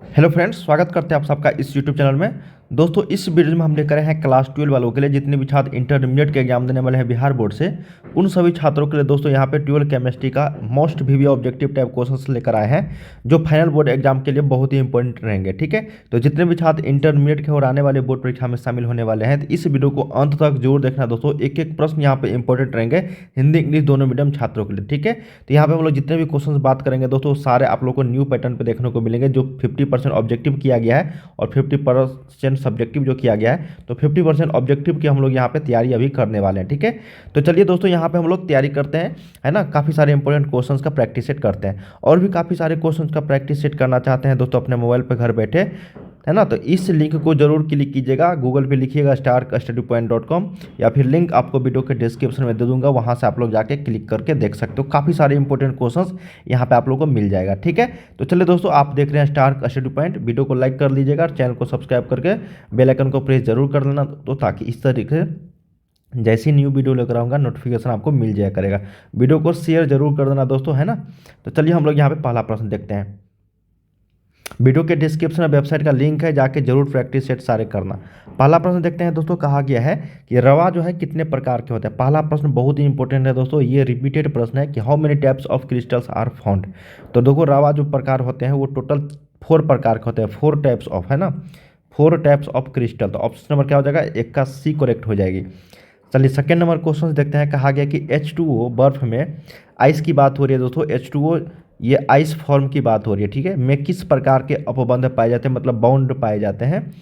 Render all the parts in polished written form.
Hello friends, स्वागत करते हैं आप सबका इस यूट्यूब चैनल में। दोस्तों, इस वीडियो में हम लेकर आए हैं क्लास 12 वालों के लिए, जितने भी छात्र इंटरमीडिएट के एग्जाम देने वाले हैं बिहार बोर्ड से, उन सभी छात्रों के लिए दोस्तों यहाँ पे 12 केमिस्ट्री का मोस्ट वीवी ऑब्जेक्टिव टाइप क्वेश्चंस लेकर आए हैं, जो फाइनल बोर्ड एग्जाम के लिए बहुत ही इंपॉर्टेंट रहेंगे। ठीक है, तो जितने भी छात्र इंटरमीडिएट के और आने वाले बोर्ड परीक्षा में शामिल होने वाले हैं, तो इस वीडियो को अंत तक जरूर देखना दोस्तों। एक एक प्रश्न यहाँ पे इंपॉर्टेंट रहेंगे हिंदी इंग्लिश दोनों मीडियम छात्रों के लिए। ठीक है, तो यहाँ पे हम लोग जितने भी क्वेश्चन बात करेंगे दोस्तों, सारे आप लोग को न्यू पैटर्न पे देखने को मिलेंगे। जो 50% ऑब्जेक्टिव किया गया है और 50% सब्जेक्टिव जो किया गया है, तो 50% ऑब्जेक्टिव की हम लोग यहाँ पे तैयारी अभी करने वाले हैं। ठीक है, तो चलिए दोस्तों यहाँ पे हम लोग तैयारी करते हैं, है ना। काफ़ी सारे इंपॉर्टेंट क्वेश्चंस का प्रैक्टिस सेट करते हैं, और भी काफ़ी सारे क्वेश्चंस का प्रैक्टिस सेट करना चाहते हैं दोस्तों अपने मोबाइल पे घर बैठे, है ना। तो इस लिंक को जरूर क्लिक कीजिएगा, गूगल पे लिखिएगा starkstudypoint.com, या फिर लिंक आपको वीडियो के डिस्क्रिप्शन में दे दूंगा, वहाँ से आप लोग जाके क्लिक करके देख सकते हो। काफ़ी सारे इंपॉर्टेंट क्वेश्चंस यहाँ पे आप लोगों को मिल जाएगा। ठीक है, तो चलिए दोस्तों, आप देख रहे हैं स्टार्क स्टडी पॉइंट। वीडियो को लाइक कर लीजिएगा, चैनल को सब्सक्राइब करके बेल आइकन को प्रेस जरूर कर लेना, तो ताकि इस तरीके से जैसी न्यू वीडियो लेकर आऊँगा नोटिफिकेशन आपको मिल जाया करेगा। वीडियो को शेयर जरूर कर देना दोस्तों, है ना। तो चलिए हम लोग यहाँ पे पहला प्रश्न देखते हैं। वीडियो के डिस्क्रिप्शन में वेबसाइट का लिंक है, जाके जरूर प्रैक्टिस सेट सारे करना। पहला प्रश्न देखते हैं दोस्तों, कहा गया है कि रवा जो है कितने प्रकार के होते हैं। पहला प्रश्न बहुत ही इंपॉर्टेंट है दोस्तों, ये रिपीटेड प्रश्न है कि how many types of crystals are found. तो देखो, रवा जो प्रकार होते हैं वो टोटल 4 प्रकार के होते हैं, 4 टाइप्स ऑफ, है ना, 4 टाइप्स ऑफ क्रिस्टल। तो ऑप्शन नंबर क्या हो जाएगा, एक का सी करेक्ट हो जाएगी। चलिए सेकेंड नंबर क्वेश्चन देखते हैं। कहा गया कि H2O बर्फ में, आइस की बात हो रही है दोस्तों, H2O ये आइस फॉर्म की बात हो रही है। ठीक है, में किस प्रकार के अपबंध पाए जाते हैं, मतलब बॉन्ड पाए जाते हैं।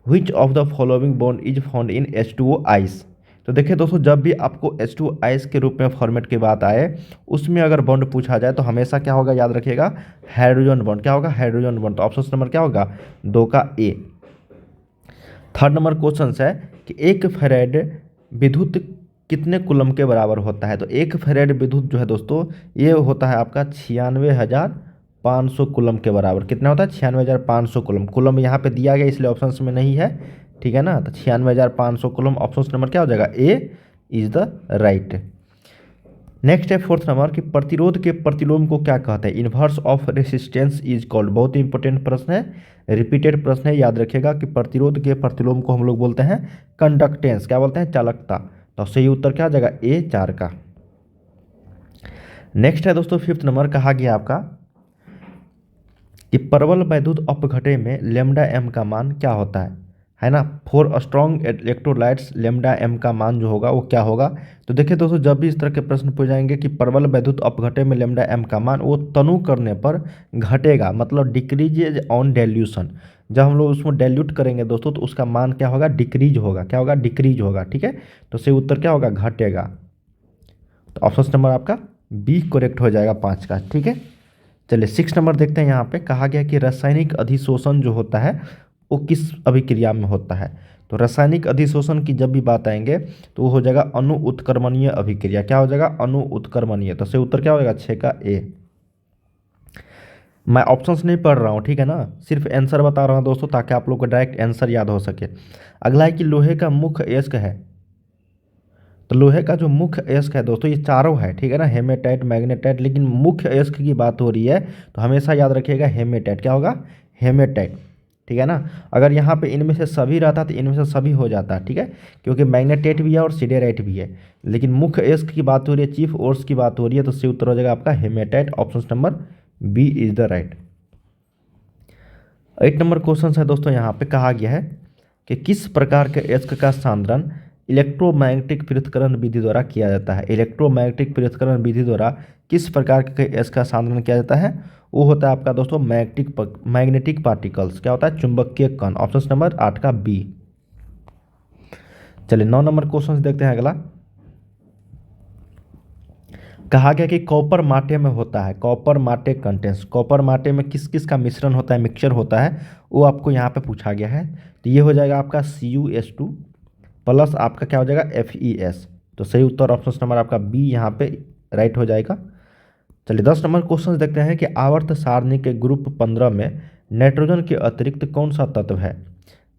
Which of the following bond is found in H2O ice. तो देखिए दोस्तों, जब भी आपको H2O आइस के रूप में फॉर्मेट की बात आए, उसमें अगर बॉन्ड पूछा जाए तो हमेशा क्या होगा, याद रखिएगा, हाइड्रोजन बॉन्ड। क्या होगा, हाइड्रोजन बॉन्ड। तो ऑप्शन नंबर क्या होगा, 2 का ए। थर्ड नंबर क्वेश्चन है कि एक फैराड विद्युत कितने कूलम के बराबर होता है। तो एक फैराड विद्युत जो है दोस्तों, ये होता है आपका 96,500 कूलम के बराबर। कितना होता है, 96,500 कूलम। कूलम यहाँ पे दिया गया इसलिए ऑप्शन में नहीं है, ठीक है ना। तो 96,500 कूलम, ऑप्शन नंबर क्या हो जाएगा, ए इज द राइट। नेक्स्ट है फोर्थ नंबर कि प्रतिरोध के प्रतिलोम को क्या कहते हैं। Inverse of resistance is called. बहुत ही इंपॉर्टेंट प्रश्न है, रिपीटेड प्रश्न है, याद रखिएगा कि प्रतिरोध के प्रतिलोम को हम लोग बोलते हैं कंडक्टेंस। क्या बोलते हैं, चालकता। तो सही उत्तर क्या आ जाएगा, ए 4 का। नेक्स्ट है दोस्तों फिफ्थ नंबर, कहा गया आपका कि प्रबल वैद्युत अपघटे में लेमडा एम का मान क्या होता है ना। For strong electrolytes lambda M का मान जो होगा वो क्या होगा। तो देखिए दोस्तों, जब भी इस तरह के प्रश्न पूछ जाएंगे कि प्रबल वैद्युत अपघटे में लेमडा एम का मान, वो तनु करने पर घटेगा, मतलब डिक्रीज ऑन डेल्यूशन। जब हम लोग उसमें डेल्यूट करेंगे दोस्तों, तो उसका मान क्या होगा, डिक्रीज होगा। क्या होगा, डिक्रीज होगा। ठीक है, तो सही उत्तर क्या होगा, घटेगा। तो ऑप्शन नंबर आपका बी करेक्ट हो जाएगा 5 का। ठीक है, चलिए 6 नंबर देखते हैं। यहाँ पे कहा गया कि रासायनिक अधिशोषण जो होता है वो किस अभिक्रिया में होता है। तो रासायनिक अधिशोषण की जब भी बात आएंगे तो वो हो जाएगा अणु उत्क्रमणीय अभिक्रिया। क्या हो जाएगा, अणु उत्क्रमणीय। तो सही उत्तर क्या हो जाएगा, 6 का ए। मैं ऑप्शंस नहीं पढ़ रहा हूँ, ठीक है ना, सिर्फ आंसर बता रहा हूँ दोस्तों, ताकि आप लोग को डायरेक्ट आंसर याद हो सके। अगला है कि लोहे का मुख्य अयस्क है। तो लोहे का जो मुख्य अयस्क है दोस्तों, ये चारों है, ठीक है ना, हेमेटाइट, मैग्नेटाइट, लेकिन मुख्य अयस्क की बात हो रही है तो हमेशा याद रखिएगा हेमेटाइट। क्या होगा, हेमेटाइट। ठीक है ना, अगर यहाँ पे इनमें से सभी रहता तो इनमें से सभी हो जाता, ठीक है, क्योंकि मैग्नेटाइट भी है और सिडेराइट भी है, लेकिन मुख्य अयस्क की बात हो रही है, चीफ ओर्स की बात हो रही है, तो सही उत्तर हो जाएगा आपका hematite. Option number B is the right. 8 नंबर क्वेश्चन है दोस्तों, यहाँ पे कहा गया है कि किस प्रकार के अयस्क का सांद्रण इलेक्ट्रोमैग्नेटिक पृथक्करण विधि द्वारा किया जाता है। इलेक्ट्रोमैग्नेटिक पृथक्करण विधि द्वारा किस प्रकार के अयस्क का सांद्रण किया जाता है, वो होता है आपका दोस्तों मैग्नेटिक पार्टिकल्स। क्या होता है, चुंबकीय कण। ऑप्शन नंबर 8 का बी। चलिए 9 नंबर क्वेश्चन देखते हैं अगला। कहा गया कि कॉपर माटे में होता है, कॉपर माटे कंटेंस, कॉपर माटे में किस किस का मिश्रण होता है, मिक्सचर होता है, वो आपको यहाँ पे पूछा गया है। तो ये हो जाएगा आपका CuS2 प्लस आपका क्या हो जाएगा, FeS। तो सही उत्तर ऑप्शन नंबर आपका बी यहाँ पे राइट हो जाएगा। चलिए 10 नंबर क्वेश्चन देखते हैं कि आवर्त सारणी के ग्रुप 15 में नाइट्रोजन के अतिरिक्त कौन सा तत्व है।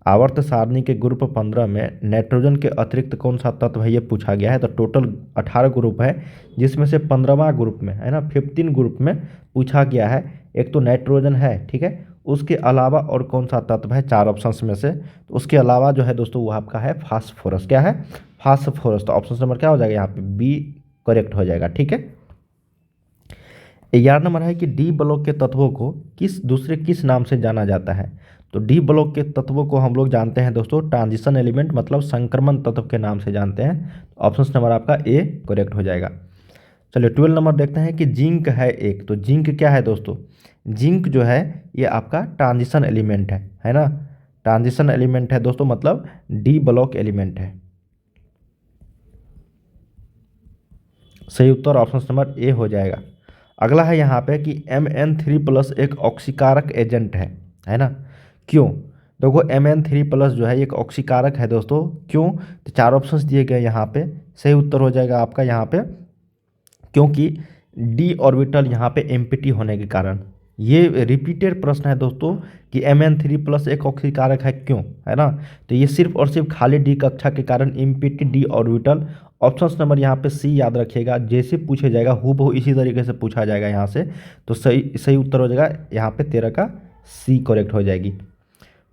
आवर्त सारणी के ग्रुप 15 में नाइट्रोजन के अतिरिक्त कौन सा तत्व है, ये पूछा गया है। तो टोटल 18 ग्रुप है, जिसमें से 15वां ग्रुप में, है ना, 15 ग्रुप में पूछा गया है। एक तो नाइट्रोजन है, ठीक है, उसके अलावा और कौन सा तत्व है चार ऑप्शंस में से, तो उसके अलावा जो है दोस्तों वो आपका है फास्फोरस। क्या है? फास्फोरस। तो ऑप्शन नंबर क्या हो जाएगा यहाँ पे? बी करेक्ट हो जाएगा। ठीक है। 11 नंबर है कि डी ब्लॉक के तत्वों को किस नाम से जाना जाता है। तो डी ब्लॉक के तत्वों को हम लोग जानते हैं दोस्तों ट्रांजिशन एलिमेंट मतलब संक्रमण तत्व के नाम से जानते हैं। ऑप्शन नंबर आपका ए करेक्ट हो जाएगा। चलिए 12 नंबर देखते हैं कि जिंक है एक। तो जिंक क्या है दोस्तों? जिंक जो है ये आपका ट्रांजिशन एलिमेंट है ना। ट्रांजिशन एलिमेंट है दोस्तों, मतलब डी ब्लॉक एलिमेंट है। सही उत्तर ऑप्शन नंबर ए हो जाएगा। अगला है यहाँ पे कि Mn3+ एक ऑक्सीकारक एजेंट है ना। क्यों? देखो Mn3+ जो है एक ऑक्सीकारक है दोस्तों। क्यों? तो चार ऑप्शंस दिए गए यहाँ पे। सही उत्तर हो जाएगा आपका यहाँ पे, क्योंकि डी ऑर्बिटल यहाँ पे एम्प्टी होने के कारण। ये रिपीटेड प्रश्न है दोस्तों कि Mn3+ एक ऑक्सीकारक है क्यों, है ना। तो ये सिर्फ और सिर्फ खाली डी कक्षा के कारण empty D orbital. Option number यहाँ पे सी याद रखिएगा, जैसे पूछे जाएगा हूबहू इसी तरीके से पूछा जाएगा यहाँ से। तो सही सही उत्तर हो जाएगा यहाँ पे 13 का सी करेक्ट हो जाएगी।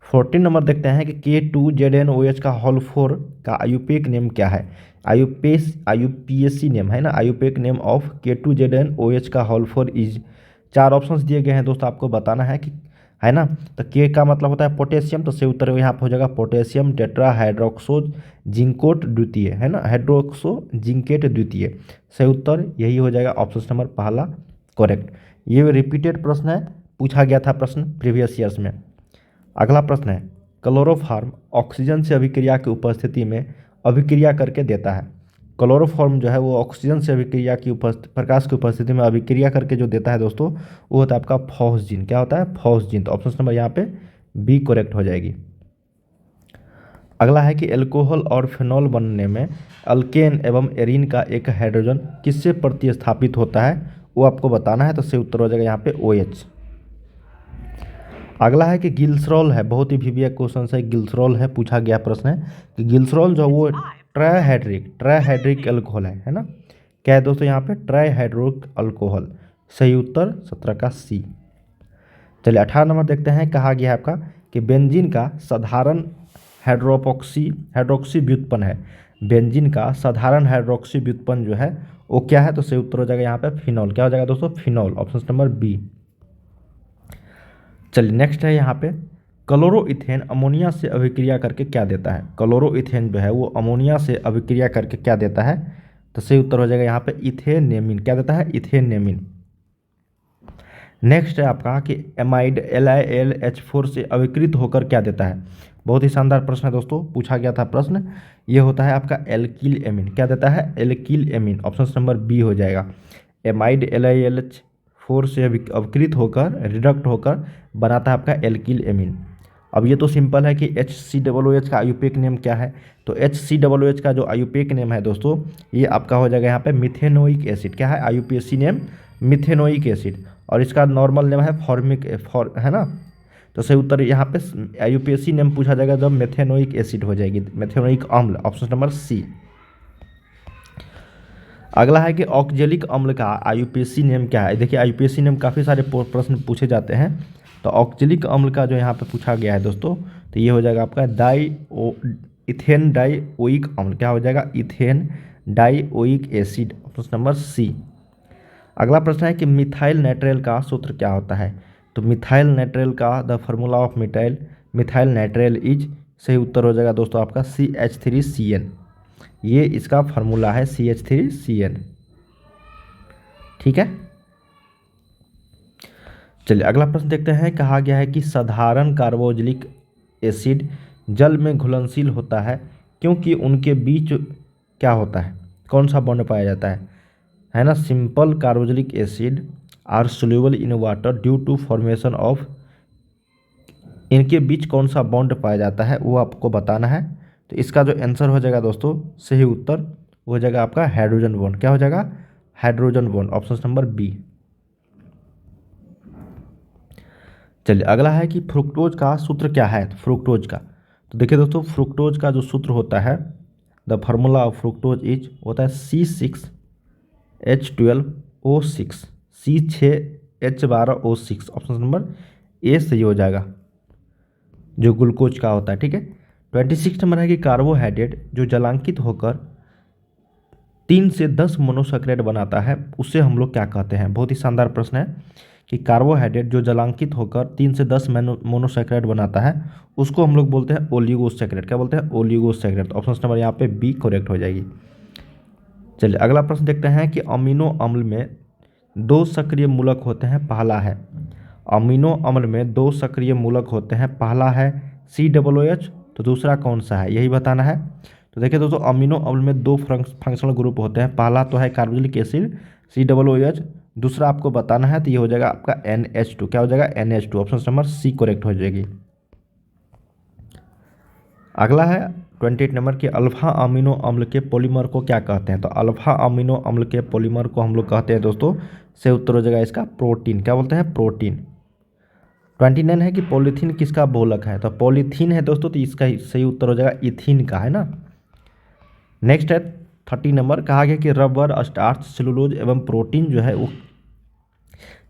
14 नंबर देखते हैं कि K2ZnOH का होल 4 का आयुपेक नेम क्या है। आयुपीएससी नेम है ना। आयुपेक नेम ऑफ K2ZnOH का होल 4 इज। चार ऑप्शंस दिए गए हैं दोस्तों, आपको बताना है कि, है ना। तो के का मतलब होता है पोटेशियम, तो सही उत्तर यहाँ पर हो जाएगा पोटेशियम टेट्रा हाइड्रोक्सो जिंकोट द्वितीय, है ना। हाइड्रोक्सो जिंकेट द्वितीय। सही उत्तर यही हो जाएगा ऑप्शन नंबर पहला करेक्ट। ये रिपीटेड प्रश्न है, पूछा गया था प्रश्न प्रीवियस ईयर्स में। अगला प्रश्न है क्लोरोफॉर्म ऑक्सीजन से अभिक्रिया की उपस्थिति में अभिक्रिया करके देता है। क्लोरोफॉर्म जो है वो ऑक्सीजन से अभिक्रिया की प्रकाश की उपस्थिति में अभिक्रिया करके जो देता है दोस्तों वो होता है आपका फॉस्जीन। क्या होता है? फॉस्जीन। तो ऑप्शन नंबर यहाँ पे बी करेक्ट हो जाएगी। अगला है कि एल्कोहल और फिनॉल बनने में अल्केन एवं एरीन का एक हाइड्रोजन किससे प्रतिस्थापित होता है, वो आपको बताना है। तो सही उत्तर हो जाएगा यहाँ पे OH। अगला है कि गिल्सरॉल है, बहुत ही वीवीआई क्वेश्चन है। गिल्सरॉल है, पूछा गया प्रश्न है कि गिल्सरॉल जो वो ट्राइहाइड्रिक अल्कोहल है ना। क्या है दोस्तों यहाँ पे? Trihydric alcohol. सही उत्तर 17 का सी। चलिए 18 नंबर देखते हैं। कहा गया है आपका कि बेंजीन का साधारण हाइड्रोक्सी व्युत्पन्न है। बेंजीन का साधारण हाइड्रोक्सी व्युत्पन्न जो है वो क्या है? तो सही उत्तर हो जाएगा यहाँ पे फिनॉल। क्या हो जाएगा दोस्तों? फिनॉल। Option number B. चलिए नेक्स्ट है यहाँ पे क्लोरोइथेन अमोनिया से अभिक्रिया करके क्या देता है। क्लोरोइथेन जो है वो अमोनिया से अभिक्रिया करके क्या देता है? तो सही उत्तर हो जाएगा यहाँ पे इथेनेमिन। क्या देता है? इथेनेमिन। नेक्स्ट है आपका कि एमाइड LiLH4 से अभिकृत होकर क्या देता है। बहुत ही शानदार प्रश्न है दोस्तों, पूछा गया था प्रश्न। ये होता है आपका एल्किल एमिन। क्या देता है? Alkyl amine. Option number B हो जाएगा। एमाइड LiLH4 से अभिकृत होकर रिडक्ट होकर बनाता है आपका एल्किल एमिन। अब ये तो सिंपल है कि HCOOH का आयुपेक नेम क्या है। तो HCOOH का जो आयुपेक नेम है दोस्तों ये आपका हो जाएगा यहाँ पे मिथेनोइक एसिड। क्या है? IUPAC name methanoic acid. और इसका नॉर्मल नेम है है ना। तो सही उत्तर यहाँ पे आयुपीएसी नेम पूछा जाएगा जब मेथेनोइक एसिड हो जाएगी, मेथेनोइक अम्ल। Option number C. अगला है कि ऑक्जेलिक अम्ल का आयुपीएसी नेम क्या है। देखिए आयुपीएसी नेम काफ़ी सारे प्रश्न पूछे जाते हैं। तो ऑक्जेलिक अम्ल का जो यहाँ पे पूछा गया है दोस्तों तो ये हो जाएगा आपका इथेन डाइओइक अम्ल। क्या हो जाएगा? Ethane dioic acid. Option number C. अगला प्रश्न है कि मिथाइल नाइट्रेल का सूत्र क्या होता है। तो मिथाइल नाइट्रेल का the formula of methyl nitrile is. सही उत्तर हो जाएगा दोस्तों आपका CH3CN। ये इसका फार्मूला है CH3CN। ठीक है। चलिए अगला प्रश्न देखते हैं। कहा गया है कि साधारण कार्बोक्सिलिक एसिड जल में घुलनशील होता है क्योंकि उनके बीच क्या होता है, कौन सा बॉन्ड पाया जाता है ना। Simple carboxylic acid are soluble in water due to formation of. इनके बीच कौन सा बॉन्ड पाया जाता है वो आपको बताना है। तो इसका जो आंसर हो जाएगा दोस्तों सही उत्तर हो जाएगा आपका हाइड्रोजन बॉन्ड। क्या हो जाएगा? Hydrogen bond. Option number B. चलिए अगला है कि फ्रुक्टोज का सूत्र क्या है। तो फ्रुक्टोज का तो देखिए दोस्तों फ्रुक्टोज का जो सूत्र होता है the formula of fructose is होता है C6H12O6 C6H12O6। Option number A सही हो जाएगा, जो ग्लूकोज का होता है, ठीक है। 26 नंबर है कि कार्बोहाइड्रेट जो जलांकित होकर 3 से 10 मोनोसैकेराइड बनाता है उसे हम लोग क्या कहते हैं। बहुत ही शानदार प्रश्न है कि कार्बोहाइड्रेट जो जलांकित होकर 3 से 10 मोनोसैकेराइड बनाता है उसको हम लोग बोलते हैं ओलिगोसैकेराइड। क्या बोलते हैं? ओलिगोसैकेराइड। तो ऑप्शन नंबर यहाँ पे बी करेक्ट हो जाएगी। चलिए अगला प्रश्न देखते हैं कि अमीनो अम्ल में 2 सक्रिय मूलक होते हैं, पहला है अमीनो अम्ल में 2 सक्रिय मूलक होते हैं, पहला है COOH, तो दूसरा कौन सा है यही बताना है। तो देखिए दोस्तों, अमीनो अम्ल में 2 फंक्शनल ग्रुप होते हैं, पहला तो है कार्बोक्सिलिक एसिड COOH, दूसरा आपको बताना है तो ये हो जाएगा आपका NH2। क्या हो जाएगा? NH2। Option number C correct हो जाएगी। अगला है 28 नंबर के अल्फा अमीनो अम्ल के पॉलीमर को क्या कहते हैं। तो अल्फा अमीनो अम्ल के पॉलीमर को हम लोग कहते हैं दोस्तों, से उत्तर हो जाएगा इसका प्रोटीन। क्या बोलते हैं? प्रोटीन। 29 है कि पॉलीथीन किसका बहुलक है। तो पॉलीथीन है दोस्तों, तो इसका सही उत्तर हो जाएगा इथीन का, है ना। नेक्स्ट है 30 नंबर, कहा गया कि रबर, स्टार्च, सेलुलोज एवं प्रोटीन जो है वो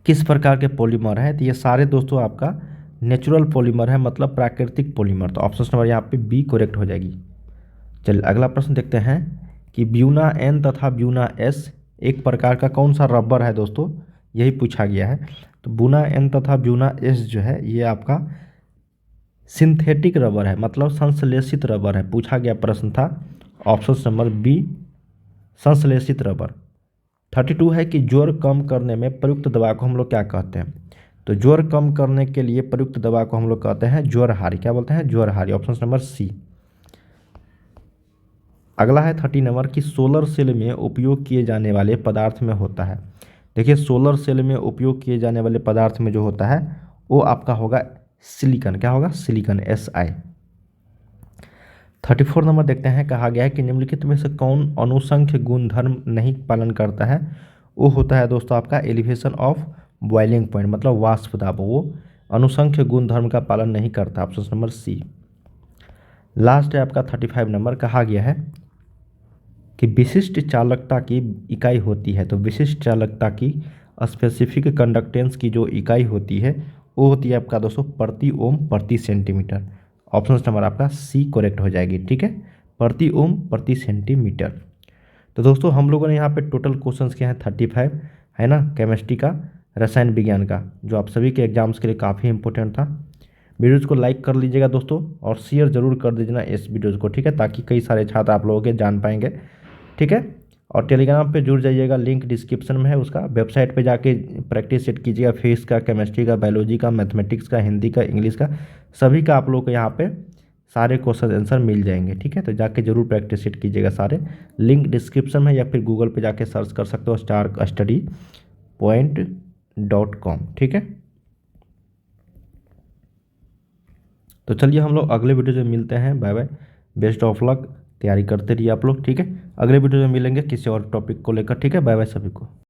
किस प्रकार के पॉलीमर है। तो ये सारे दोस्तों आपका नेचुरल पॉलीमर है, मतलब प्राकृतिक पॉलीमर। तो ऑप्शन नंबर यहाँ पे बी करेक्ट हो जाएगी। चलिए अगला प्रश्न देखते हैं कि ब्यूना एन तथा ब्यूना एस एक प्रकार का कौन सा रबर है दोस्तों, यही पूछा गया है। तो ब्यूना एन तथा ब्यूना एस जो है ये आपका सिंथेटिक रबर है, मतलब संश्लेषित रबर है, पूछा गया प्रश्न था। ऑप्शन नंबर बी संश्लेषित रबर। 32 है कि ज्वर कम करने में प्रयुक्त दवा को हम लोग क्या कहते हैं। तो ज्वर कम करने के लिए प्रयुक्त दवा को हम लोग कहते हैं ज्वरहारी। क्या बोलते हैं? ज्वरहारी। Option number C. अगला है 30 नंबर की सोलर सेल में उपयोग किए जाने वाले पदार्थ में होता है। देखिए सोलर सेल में उपयोग किए जाने वाले पदार्थ में जो होता है वो आपका होगा सिलिकॉन। क्या होगा? Silicon, Si। 34 नंबर देखते हैं, कहा गया है कि निम्नलिखित में से कौन अनुसंख्य गुणधर्म नहीं पालन करता है। वो होता है दोस्तों आपका एलिवेशन ऑफ बॉइलिंग पॉइंट, मतलब वाष्प दाब, वो अनुसंख्य गुणधर्म का पालन नहीं करता। ऑप्शन नंबर सी। लास्ट है आपका 35 नंबर, कहा गया है कि विशिष्ट चालकता की इकाई होती है। तो विशिष्ट चालकता की स्पेसिफिक कंडक्टेंस की जो इकाई होती है वो होती है आपका दोस्तों प्रति ओम प्रति सेंटीमीटर। ऑप्शन नंबर आपका सी करेक्ट हो जाएगी, ठीक है, प्रति ओम प्रति सेंटीमीटर। तो दोस्तों हम लोगों ने यहाँ पे टोटल क्वेश्चंस किए हैं 35, है ना, केमिस्ट्री का, रसायन विज्ञान का, जो आप सभी के एग्जाम्स के लिए काफ़ी इंपॉर्टेंट था। वीडियोज़ को लाइक कर लीजिएगा दोस्तों और शेयर जरूर कर दीजिएगा इस वीडियोज़ को, ठीक है, ताकि कई सारे छात्र आप लोगों के जान पाएंगे, ठीक है। और टेलीग्राम पे जुड़ जाइएगा, लिंक डिस्क्रिप्शन में है उसका। वेबसाइट पे जाके प्रैक्टिस सेट कीजिएगा, फिजिक्स का, केमिस्ट्री का, बायोलॉजी का, मैथमेटिक्स का, हिंदी का, इंग्लिश का, सभी का आप लोग को यहाँ पे सारे क्वेश्चन आंसर मिल जाएंगे, ठीक है। तो जाके जरूर प्रैक्टिस सेट कीजिएगा सारे, लिंक डिस्क्रिप्शन में, या फिर गूगल पे जाके सर्च कर सकते हो starstudypoint.com, ठीक है। तो चलिए हम लोग अगले वीडियो में मिलते हैं। Bye bye, best of luck, तैयारी करते रहिए आप लोग, ठीक है। अगले वीडियो में मिलेंगे किसी और टॉपिक को लेकर, ठीक है। बाय बाय सभी को।